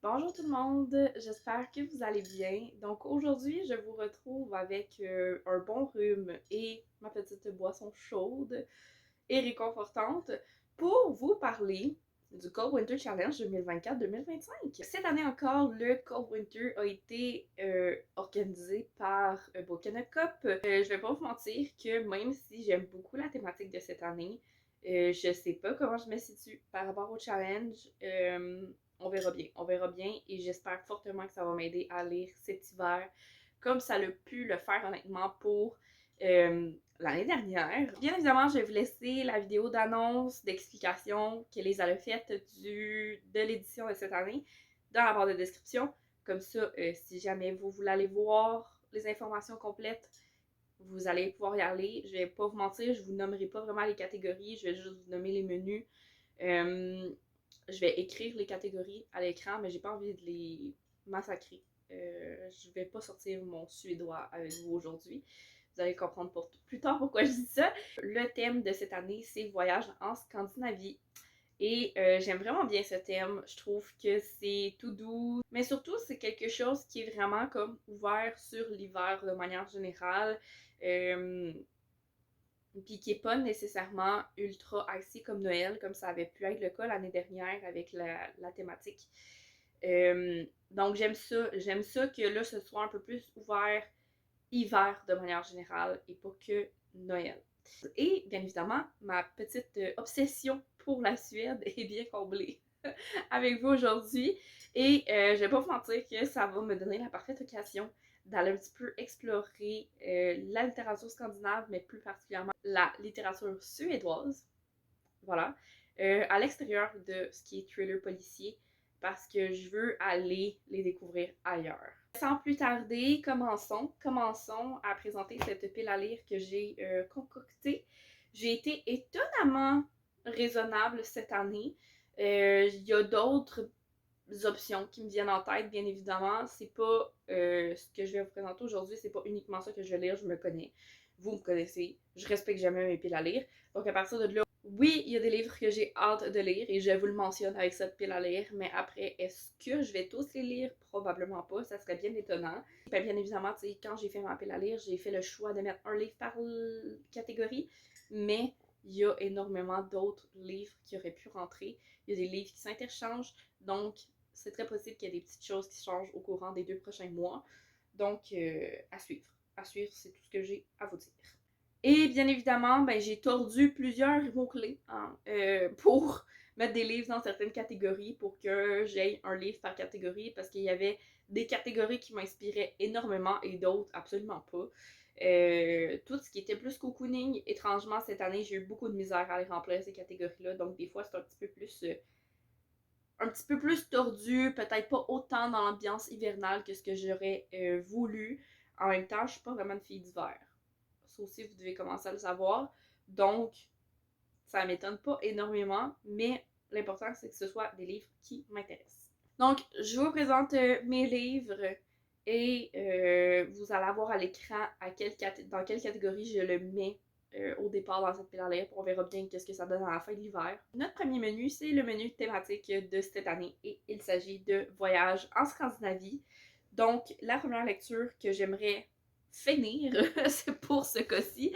Bonjour tout le monde, j'espère que vous allez bien. Donc aujourd'hui, je vous retrouve avec un bon rhume et ma petite boisson chaude et réconfortante pour vous parler du Cold Winter Challenge 2024-2025. Cette année encore, le Cold Winter a été organisé par Bocanut Cup. Je vais pas vous mentir que même si j'aime beaucoup la thématique de cette année, je sais pas comment je me situe par rapport au challenge. On verra bien et j'espère fortement que ça va m'aider à lire cet hiver comme ça l'a pu le faire honnêtement pour l'année dernière. Bien évidemment, je vais vous laisser la vidéo d'annonce, d'explication qu'Elise a faite de l'édition de cette année dans la barre de description. Comme ça, si jamais vous voulez aller voir les informations complètes, vous allez pouvoir y aller. Je vais pas vous mentir, je vous nommerai pas vraiment les catégories, je vais juste vous nommer les menus. Je vais écrire les catégories à l'écran, mais j'ai pas envie de les massacrer. Je vais pas sortir mon suédois avec vous aujourd'hui. Vous allez comprendre plus tard pourquoi je dis ça. Le thème de cette année, c'est voyage en Scandinavie. Et j'aime vraiment bien ce thème. Je trouve que c'est tout doux. Mais surtout, c'est quelque chose qui est vraiment comme ouvert sur l'hiver de manière générale. Puis qui n'est pas nécessairement ultra axé comme Noël, comme ça avait pu être le cas l'année dernière avec la thématique. Donc j'aime ça que là ce soit un peu plus ouvert hiver de manière générale et pas que Noël. Et bien évidemment, ma petite obsession pour la Suède est bien comblée avec vous aujourd'hui. Et je vais pas vous mentir que ça va me donner la parfaite occasion d'aller un petit peu explorer la littérature scandinave, mais plus particulièrement la littérature suédoise. Voilà. À l'extérieur de ce qui est thriller policier, parce que je veux aller les découvrir ailleurs. Sans plus tarder, commençons à présenter cette pile à lire que j'ai concoctée. J'ai été étonnamment raisonnable cette année. Il y a d'autres options qui me viennent en tête, bien évidemment. C'est pas ce que je vais vous présenter aujourd'hui, c'est pas uniquement ça que je vais lire, je me connais. Vous me connaissez, je respecte jamais mes piles à lire. Donc à partir de là, oui, il y a des livres que j'ai hâte de lire et je vous le mentionne avec cette pile à lire, mais après, est-ce que je vais tous les lire? Probablement pas, ça serait bien étonnant. Ben, bien évidemment, tu sais, quand j'ai fait ma pile à lire, j'ai fait le choix de mettre un livre par catégorie, mais il y a énormément d'autres livres qui auraient pu rentrer. Il y a des livres qui s'interchangent, donc c'est très possible qu'il y ait des petites choses qui changent au courant des 2 prochains mois. Donc, à suivre. À suivre, c'est tout ce que j'ai à vous dire. Et bien évidemment, ben, j'ai tordu plusieurs mots-clés pour mettre des livres dans certaines catégories pour que j'aie un livre par catégorie parce qu'il y avait des catégories qui m'inspiraient énormément et d'autres absolument pas. Tout ce qui était plus cocooning, étrangement, cette année, j'ai eu beaucoup de misère à les remplir ces catégories-là. Donc, des fois, c'est un petit peu plus tordu, peut-être pas autant dans l'ambiance hivernale que ce que j'aurais voulu. En même temps, je suis pas vraiment une fille d'hiver. Ça aussi, vous devez commencer à le savoir. Donc, ça m'étonne pas énormément, mais l'important, c'est que ce soit des livres qui m'intéressent. Donc, je vous présente mes livres et vous allez avoir à l'écran dans quelle catégorie je le mets au départ dans cette pile à lire. On verra bien qu'est-ce que ça donne à la fin de l'hiver. Notre premier menu, c'est le menu thématique de cette année et il s'agit de voyage en Scandinavie. Donc, la première lecture que j'aimerais finir, c'est pour ce cas-ci,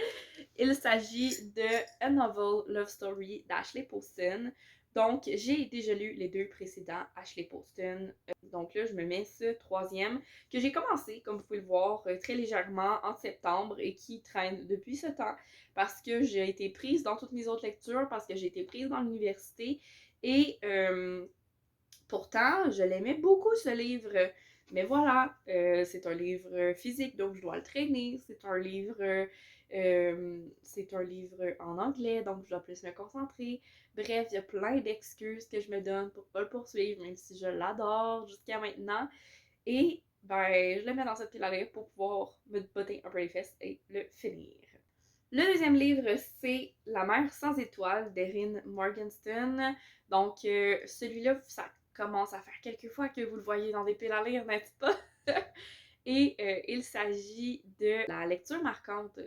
il s'agit de A Novel Love Story d'Ashley Poston. Donc, j'ai déjà lu les 2 précédents, Ashley Poston. Donc là, je me mets ce troisième que j'ai commencé, comme vous pouvez le voir, très légèrement en septembre et qui traîne depuis ce temps parce que j'ai été prise dans toutes mes autres lectures, parce que j'ai été prise dans l'université et pourtant, je l'aimais beaucoup ce livre. Mais voilà, c'est un livre physique, donc je dois le traîner. C'est un livre en anglais, donc je dois plus me concentrer. Bref, il y a plein d'excuses que je me donne pour pas le poursuivre, même si je l'adore jusqu'à maintenant. Et ben, je le mets dans cette pile à lire pour pouvoir me botter un peu les fesses et le finir. Le deuxième livre, c'est La mer sans étoiles d'Erin Morgenstern. Donc, celui-là, ça commence à faire quelques fois que vous le voyez dans des piles à lire, n'est-ce pas? Et il s'agit de la lecture marquante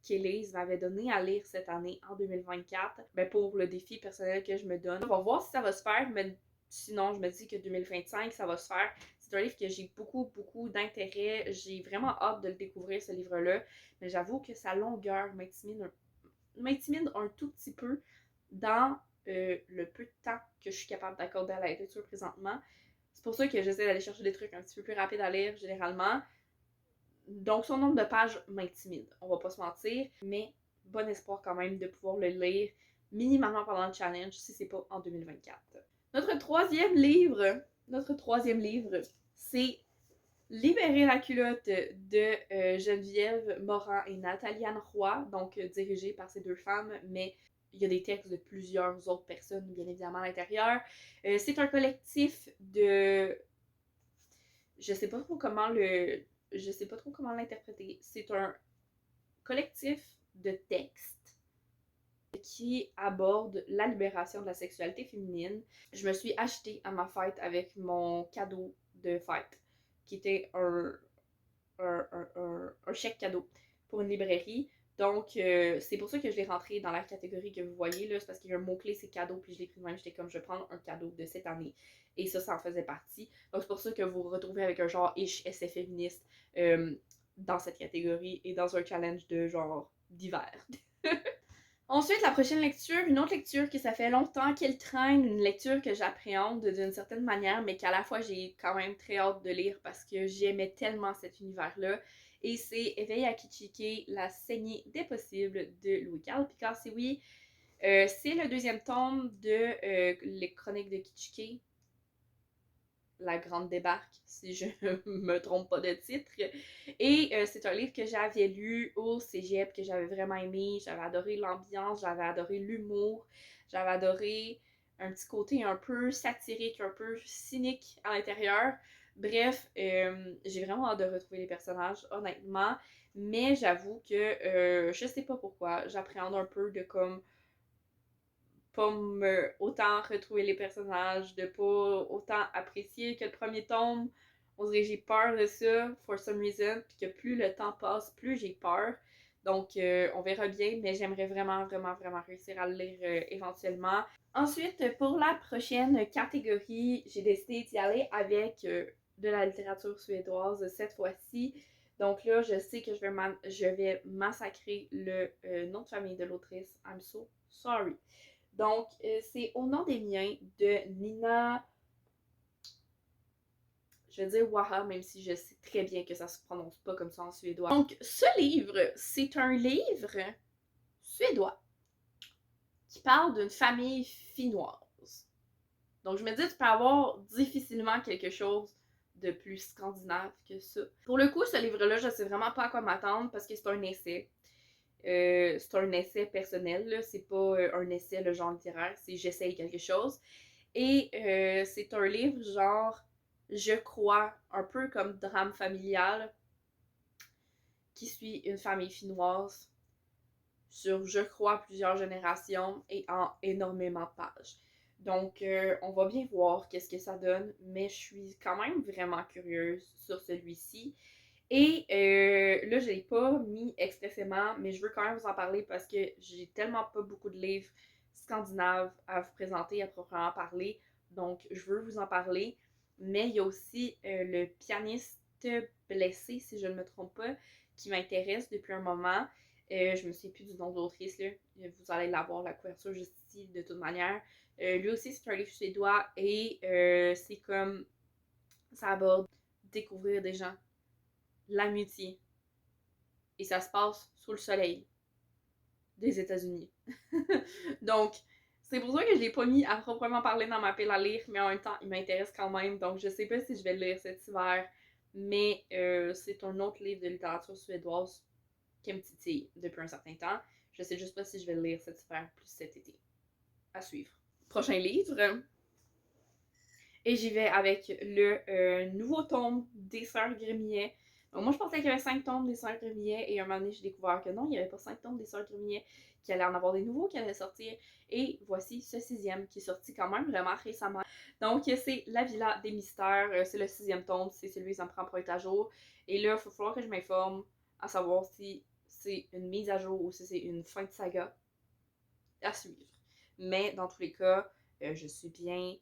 qu'Élise m'avait donnée à lire cette année en 2024 pour le défi personnel que je me donne. On va voir si ça va se faire, mais sinon, je me dis que 2025, ça va se faire. C'est un livre que j'ai beaucoup, beaucoup d'intérêt. J'ai vraiment hâte de le découvrir, ce livre-là. Mais j'avoue que sa longueur m'intimide un tout petit peu dans le peu de temps que je suis capable d'accorder à la lecture présentement. C'est pour ça que j'essaie d'aller chercher des trucs un petit peu plus rapides à lire généralement. Donc son nombre de pages m'intimide, on va pas se mentir, mais bon espoir quand même de pouvoir le lire minimalement pendant le challenge si c'est pas en 2024. Notre troisième livre, c'est Libérer la culotte de Geneviève Morin et Nathalie-Anne Roy, donc dirigé par ces deux femmes, mais il y a des textes de plusieurs autres personnes, bien évidemment, à l'intérieur. C'est un collectif de... Je sais pas trop comment le... Je sais pas trop comment l'interpréter. C'est un collectif de textes qui aborde la libération de la sexualité féminine. Je me suis achetée à ma fête avec mon cadeau de fête, qui était un chèque cadeau pour une librairie. Donc, c'est pour ça que je l'ai rentré dans la catégorie que vous voyez, là. C'est parce qu'il y a un mot-clé, c'est cadeau, puis je l'ai pris de même. J'étais comme, je vais prendre un cadeau de cette année. Et ça en faisait partie. Donc, c'est pour ça que vous vous retrouvez avec un genre ish essai féministe dans cette catégorie et dans un challenge de genre d'hiver. Ensuite, la prochaine lecture, une autre lecture que ça fait longtemps qu'elle traîne, une lecture que j'appréhende d'une certaine manière, mais qu'à la fois j'ai quand même très hâte de lire parce que j'aimais tellement cet univers-là. Et c'est Éveil à Kichike, la saignée des possibles de Louis-Carl Picasso. Oui, c'est le deuxième tome de Les Chroniques de Kichike. La Grande Débarque, si je me trompe pas de titre. Et c'est un livre que j'avais lu au cégep, que j'avais vraiment aimé. J'avais adoré l'ambiance, j'avais adoré l'humour, j'avais adoré un petit côté un peu satirique, un peu cynique à l'intérieur. Bref, j'ai vraiment hâte de retrouver les personnages, honnêtement. Mais j'avoue que je sais pas pourquoi, j'appréhende un peu de comme pas me autant retrouver les personnages, de pas autant apprécier que le premier tome. On dirait que j'ai peur de ça, for some reason, puis que plus le temps passe, plus j'ai peur. Donc, on verra bien, mais j'aimerais vraiment, vraiment, vraiment réussir à le lire éventuellement. Ensuite, pour la prochaine catégorie, j'ai décidé d'y aller avec de la littérature suédoise cette fois-ci. Donc là, je sais que je vais massacrer le nom de famille de l'autrice. I'm so sorry. Donc, c'est Au nom des miens de Nina. Je vais dire Waha, même si je sais très bien que ça se prononce pas comme ça en suédois. Donc, ce livre, c'est un livre suédois qui parle d'une famille finnoise. Donc, je me dis, tu peux avoir difficilement quelque chose de plus scandinave que ça. Pour le coup, ce livre-là, je sais vraiment pas à quoi m'attendre parce que c'est un essai. C'est un essai personnel, là. C'est pas un essai, le genre littéraire, c'est j'essaye quelque chose. Et c'est un livre genre, je crois, un peu comme drame familial, qui suit une famille finnoise sur, je crois, plusieurs générations et en énormément de pages. Donc, on va bien voir qu'est-ce que ça donne, mais je suis quand même vraiment curieuse sur celui-ci. Et là, je l'ai pas mis expressément, mais je veux quand même vous en parler parce que j'ai tellement pas beaucoup de livres scandinaves à vous présenter à proprement parler. Donc, je veux vous en parler. Mais il y a aussi le pianiste blessé, si je ne me trompe pas, qui m'intéresse depuis un moment. Je me souviens plus du nom de l'autrice, là. Vous allez l'avoir, la couverture juste ici, de toute manière. Lui aussi, c'est un livre suédois et c'est comme ça aborde découvrir des gens, l'amitié. Et ça se passe sous le soleil des États-Unis. Donc, c'est pour ça que je l'ai pas mis à proprement parler dans ma pile à lire, mais en même temps, il m'intéresse quand même. Donc, je sais pas si je vais le lire cet hiver, mais c'est un autre livre de littérature suédoise qui me titille depuis un certain temps. Je sais juste pas si je vais le lire cet hiver plus cet été. À suivre. Prochain livre. Et j'y vais avec le nouveau tome des Sœurs Grémillet. Donc moi, je pensais qu'il y avait 5 tomes des Sœurs Grémillet et un moment donné, j'ai découvert que non, il n'y avait pas 5 tomes des Sœurs Grémillet, qu'il allait en avoir des nouveaux qui allaient sortir. Et voici ce 6e qui est sorti quand même vraiment récemment. Donc, c'est La Villa des Mystères. C'est le 6e tome, c'est celui qui s'en prend pour être à jour. Et là, il va falloir que je m'informe à savoir si c'est une mise à jour ou si c'est une fin de saga à suivre. Mais dans tous les cas, je suis bien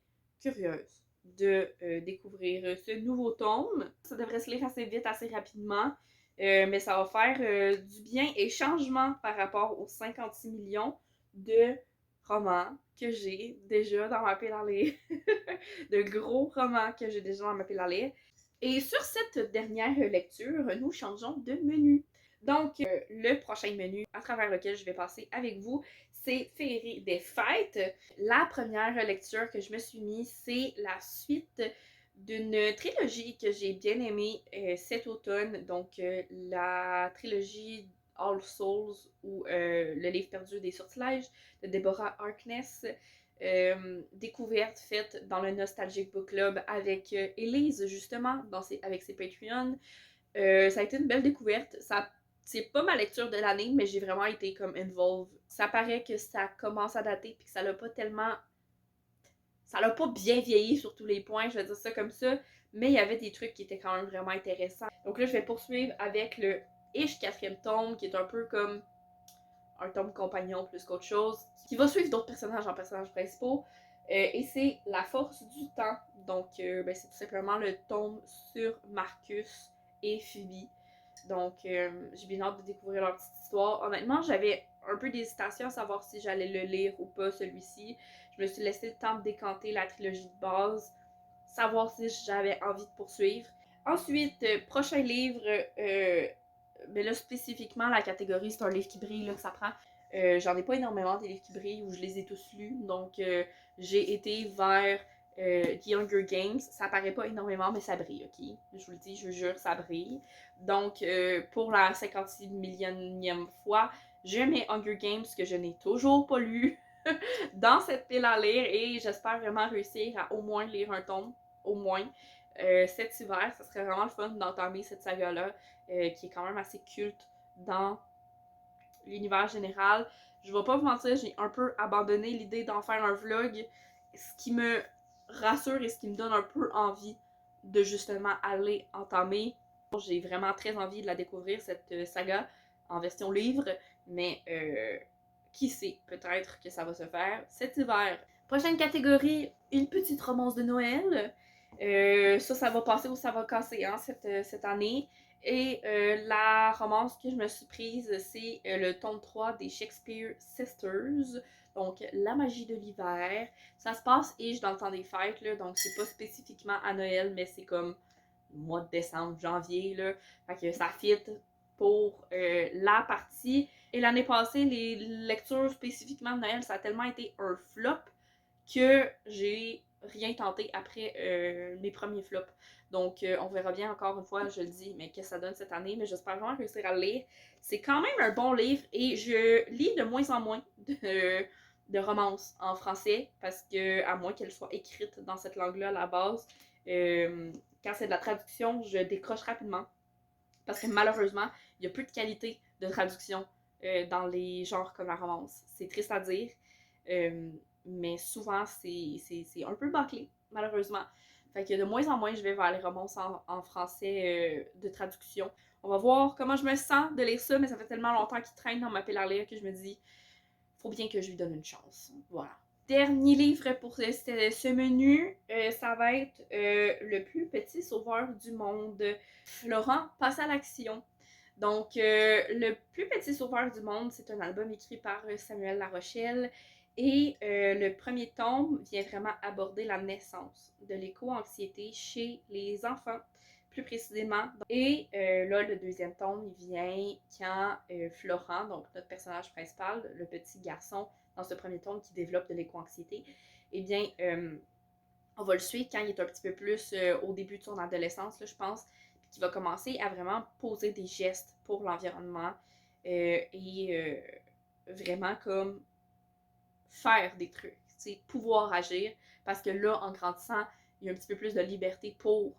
curieuse de découvrir ce nouveau tome. Ça devrait se lire assez vite, assez rapidement, mais ça va faire du bien et changement par rapport aux 56 millions de romans que j'ai déjà dans ma pile à lire. De gros romans que j'ai déjà dans ma pile à lire. Et sur cette dernière lecture, nous changeons de menu. Donc, le prochain menu à travers lequel je vais passer avec vous, c'est Féerie des fêtes. La première lecture que je me suis mise, c'est la suite d'une trilogie que j'ai bien aimée cet automne. Donc, la trilogie All Souls ou Le livre perdu des sortilèges de Deborah Harkness. Découverte faite dans le Nostalgic Book Club avec Elise, justement, avec ses Patreons. Ça a été une belle découverte. C'est pas ma lecture de l'année, mais j'ai vraiment été comme involved. Ça paraît que ça commence à dater puis que ça l'a pas tellement... Ça l'a pas bien vieilli sur tous les points, je vais dire ça comme ça, mais il y avait des trucs qui étaient quand même vraiment intéressants. Donc là, je vais poursuivre avec le Ish 4e tome, qui est un peu comme un tome compagnon plus qu'autre chose, qui va suivre d'autres personnages en personnages principaux. Et c'est La Force du Temps. Donc, c'est tout simplement le tome sur Marcus et Phoebe. Donc, j'ai bien hâte de découvrir leur petite histoire. Honnêtement, j'avais un peu d'hésitation à savoir si j'allais le lire ou pas, celui-ci. Je me suis laissé le temps de décanter la trilogie de base, savoir si j'avais envie de poursuivre. Ensuite, prochain livre, mais là spécifiquement la catégorie c'est un livre qui brille, là, que ça prend. J'en ai pas énormément des livres qui brillent, où je les ai tous lus, donc j'ai été vers The Hunger Games. Ça paraît pas énormément, mais ça brille, ok? Je vous le dis, je vous jure, ça brille. Donc, pour la 56 millionième fois, je mets Hunger Games, que je n'ai toujours pas lu, dans cette pile à lire, et j'espère vraiment réussir à au moins lire un tome, au moins. Cet hiver, ça serait vraiment le fun d'entamer cette saga-là, qui est quand même assez culte dans l'univers général. Je vais pas vous mentir, j'ai un peu abandonné l'idée d'en faire un vlog, ce qui me rassure et ce qui me donne un peu envie de justement aller entamer. J'ai vraiment très envie de la découvrir, cette saga, en version livre, mais qui sait, peut-être que ça va se faire cet hiver. Prochaine catégorie, une petite romance de Noël. Ça va passer ou ça va casser, hein, cette année. Et la romance que je me suis prise, c'est le tome 3 des Shakespeare Sisters. Donc, La magie de l'hiver. Ça se passe dans le temps des fêtes, là, donc c'est pas spécifiquement à Noël, mais c'est comme le mois de décembre, janvier, là. Fait que ça fit pour la partie. Et l'année passée, les lectures spécifiquement de Noël, ça a tellement été un flop que j'ai rien tenté après mes premiers flops. Donc, on verra bien encore une fois, je le dis, mais qu'est-ce que ça donne cette année. Mais j'espère vraiment réussir à le lire. C'est quand même un bon livre et je lis de moins en moins de romances en français parce que, à moins qu'elles soient écrites dans cette langue-là à la base, quand c'est de la traduction, je décroche rapidement. Parce que malheureusement, il y a peu de qualité de traduction dans les genres comme la romance. C'est triste à dire, mais souvent c'est un peu bâclé, malheureusement. Fait que de moins en moins, je vais vers les romances en français de traduction. On va voir comment je me sens de lire ça, mais ça fait tellement longtemps qu'il traîne dans ma pile à lire que je me dis, faut bien que je lui donne une chance. Voilà. Dernier livre pour ce menu, ça va être Le plus petit sauveur du monde. Florent passe à l'action. Donc, Le plus petit sauveur du monde, c'est un album écrit par Samuel Larochelle. Et le premier tome vient vraiment aborder la naissance de l'éco-anxiété chez les enfants, plus précisément. Et là, le deuxième tome, il vient quand Florent, donc notre personnage principal, le petit garçon dans ce premier tome qui développe de l'éco-anxiété, eh bien, on va le suivre quand il est un petit peu plus au début de son adolescence, là, je pense, puis qu'il va commencer à vraiment poser des gestes pour l'environnement et vraiment comme faire des trucs, pouvoir agir, parce que là, en grandissant, il y a un petit peu plus de liberté pour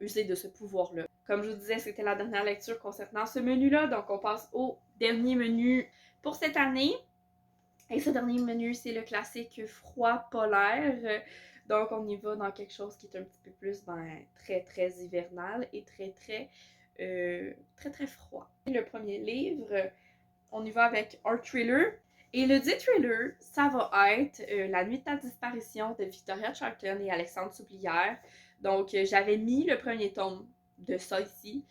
user de ce pouvoir-là. Comme je vous disais, c'était la dernière lecture concernant ce menu-là, donc on passe au dernier menu pour cette année. Et ce dernier menu, c'est le classique froid polaire. Donc, on y va dans quelque chose qui est un petit peu plus très, très hivernal et très, très, très froid. Le premier livre, on y va avec un thriller. Et le dit thriller, ça va être La nuit de ta disparition de Victoria Charlton et Alexandre Soublière. Donc, j'avais mis le premier tome de ça ici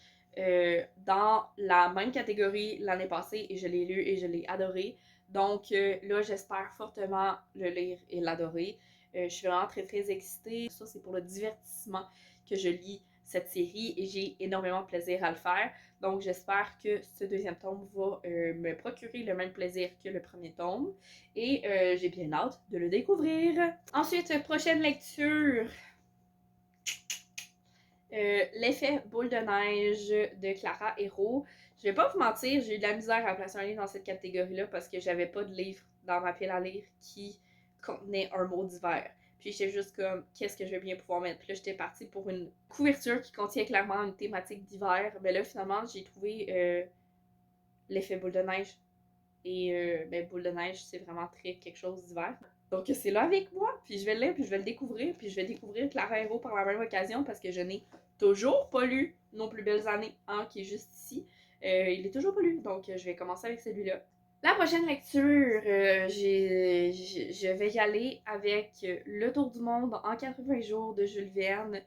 dans la même catégorie l'année passée et je l'ai lu et je l'ai adoré. Donc là, j'espère fortement le lire et l'adorer. Je suis vraiment très très excitée. Ça, c'est pour le divertissement que je lis cette série et j'ai énormément de plaisir à le faire. Donc j'espère que ce deuxième tome va me procurer le même plaisir que le premier tome. Et j'ai bien hâte de le découvrir. Ensuite, prochaine lecture. L'effet boule de neige de Clara Hérault. Je vais pas vous mentir, j'ai eu de la misère à placer un livre dans cette catégorie-là parce que j'avais pas de livre dans ma pile à lire qui contenait un mot d'hiver. Puis j'étais juste comme, qu'est-ce que je vais bien pouvoir mettre? Puis là, j'étais partie pour une couverture qui contient clairement une thématique d'hiver. Mais là, finalement, j'ai trouvé l'effet boule de neige. Et ben, boule de neige, c'est vraiment très quelque chose d'hiver. Donc c'est là avec moi, puis je vais le lire, puis je vais le découvrir, puis je vais découvrir Clara Hérault par la même occasion parce que je n'ai toujours pas lu Nos plus belles années, qui est juste ici. Il est toujours pas lu, donc je vais commencer avec celui-là. La prochaine lecture, je vais y aller avec Le Tour du monde en 80 jours de Jules Verne.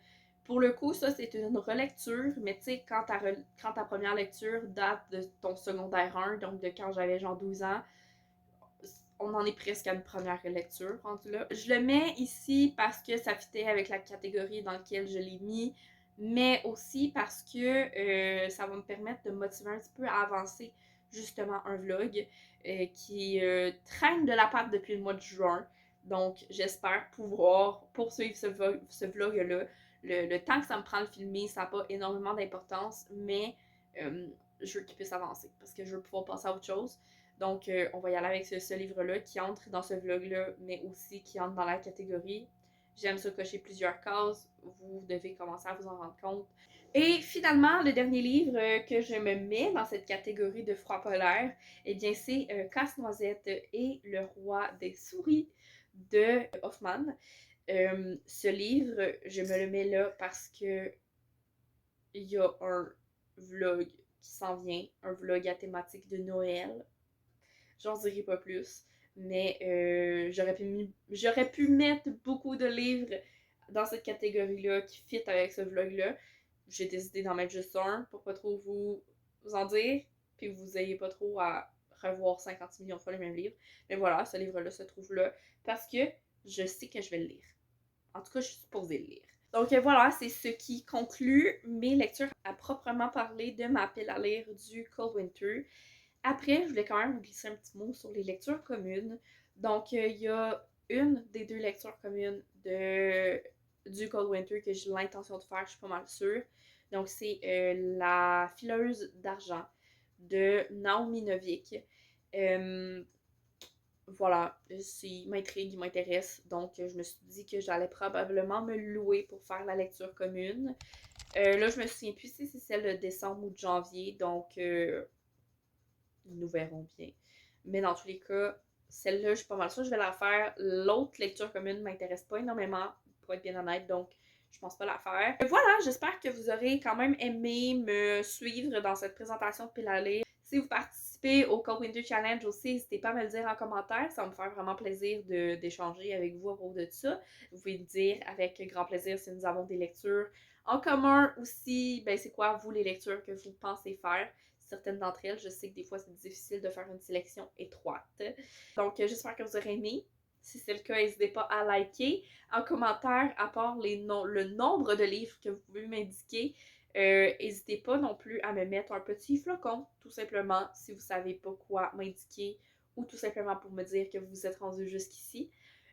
Pour le coup, ça, c'est une relecture, mais tu sais, quand ta première lecture date de ton secondaire 1, donc de quand j'avais genre 12 ans, on en est presque à une première lecture rendu là. Je le mets ici parce que ça fitait avec la catégorie dans laquelle je l'ai mis, mais aussi parce que ça va me permettre de me motiver un petit peu à avancer justement un vlog qui traîne de la patte depuis le mois de juin. Donc j'espère pouvoir poursuivre ce vlog-là. Le temps que ça me prend de filmer, ça n'a pas énormément d'importance, mais je veux qu'il puisse avancer parce que je veux pouvoir passer à autre chose. Donc, on va y aller avec ce livre-là qui entre dans ce vlog-là, mais aussi qui entre dans la catégorie. J'aime ça cocher plusieurs cases. Vous devez commencer à vous en rendre compte. Et finalement, le dernier livre que je me mets dans cette catégorie de froid polaire, eh bien, c'est Casse-Noisette et le roi des souris de Hoffman. Ce livre, je me le mets là parce que il y a un vlog qui s'en vient, un vlog à thématique de Noël. J'en dirai pas plus. Mais j'aurais pu mettre beaucoup de livres dans cette catégorie-là qui fit avec ce vlog-là. J'ai décidé d'en mettre juste un pour pas trop vous en dire, puis que vous ayez pas trop à revoir 56 millions de fois les mêmes livres. Mais voilà, ce livre-là se trouve là parce que je sais que je vais le lire. En tout cas, je suis supposée le lire. Donc voilà, c'est ce qui conclut mes lectures à proprement parler de ma pile à lire du Cold Winter. Après, je voulais quand même glisser un petit mot sur les lectures communes. Donc, il y a une des deux lectures communes du Cold Winter que j'ai l'intention de faire, je suis pas mal sûre. Donc, c'est La fileuse d'argent de Naomi Novik. Voilà, il m'intrigue, il m'intéresse. Donc, je me suis dit que j'allais probablement me louer pour faire la lecture commune. Là, je me souviens plus si c'est celle de décembre ou de janvier. Donc, nous verrons bien. Mais dans tous les cas, celle-là, je suis pas mal sûre, je vais la faire. L'autre lecture commune ne m'intéresse pas énormément, pour être bien honnête, donc je pense pas la faire. Voilà, j'espère que vous aurez quand même aimé me suivre dans cette présentation de pile à lire. Si vous participez au Cold Winter Challenge aussi, n'hésitez pas à me le dire en commentaire. Ça va me faire vraiment plaisir d'échanger avec vous à propos de ça. Vous pouvez me dire avec grand plaisir si nous avons des lectures en commun aussi. Ben, c'est quoi, vous, les lectures que vous pensez faire? Certaines d'entre elles, je sais que des fois c'est difficile de faire une sélection étroite. Donc j'espère que vous aurez aimé. Si c'est le cas, n'hésitez pas à liker. En commentaire, à part le nombre de livres que vous pouvez m'indiquer, n'hésitez pas non plus à me mettre un petit flocon, tout simplement, si vous savez pas quoi m'indiquer ou tout simplement pour me dire que vous vous êtes rendu jusqu'ici.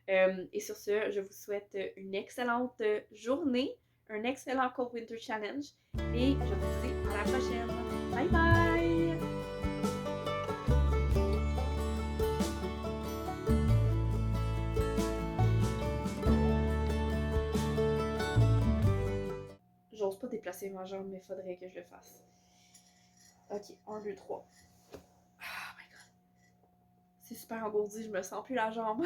Et sur ce, je vous souhaite une excellente journée, un excellent Cold Winter Challenge et je vous dis à la prochaine. Bye bye! J'ose pas déplacer ma jambe, mais faudrait que je le fasse. Ok, 1, 2, 3. Oh my god. C'est super engourdi, je me sens plus la jambe.